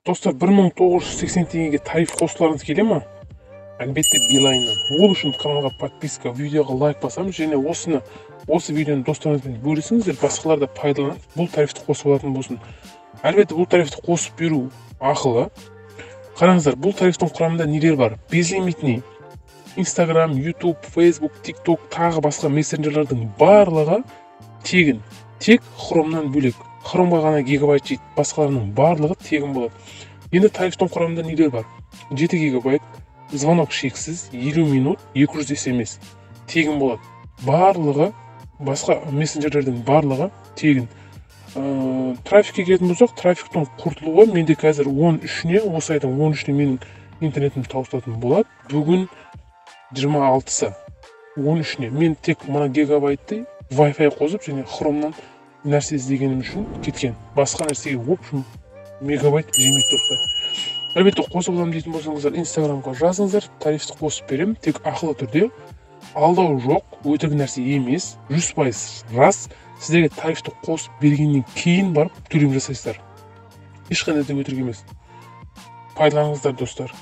Достар, 1980 теңгеге тариф қосуларыңыз келе ма? Әлбетте Билайннан. Ол үшін каналға подписка, видеоға лайк басамыз, және осы видеоны достарыңызбен бөлісіңіздер, басқалар да пайдаланып, бұл тарифті қосып алатын болсын. Әлбетте бұл тарифті қосып беру ақылы. Қараңыздар, бұл тарифтің құрамында нелер бар? Безлимитный, Instagram, YouTube, Facebook, TikTok, тағы басқа мессенджерлердің барлығы тегін. Тек Chrome'нан бөлек. Chrome'ға ғана гигабайт жейді, басқаларының барлығы тегін болады. Енді тарифтің құрамында нелер бар? 7 гигабайт, звонок шексіз, 50 минут, 200 SMS тегін болады. Барлығы, басқа мессенджерлердің барлығы тегін. Трафикке келетін болсақ, трафиктің құртылуы менде қазір 13-не, осы айдың 13-не менің интернетім таусылатын болады. Бүгін 26-сы 13-не мен тек мына гигабайтты Wi-Fi қосып және Chrome'нан нәрсе іздегенім үшін кеткен. Басқа нәрсеге общем мегабайт жемейді достар. Әлбетте қосып аламын дейтін болсаңыздар, Instagramға жазыңыздар, тарифті қосып беремін, тек ақылы түрде. Алдау жоқ, өтірік нәрсе емес, 100% рас. Сіздерге тарифті қосып бергеннен кейін барып төлем жасайсыздар. Ешқандай да өтірік емес. Пайдаланыңыздар достар.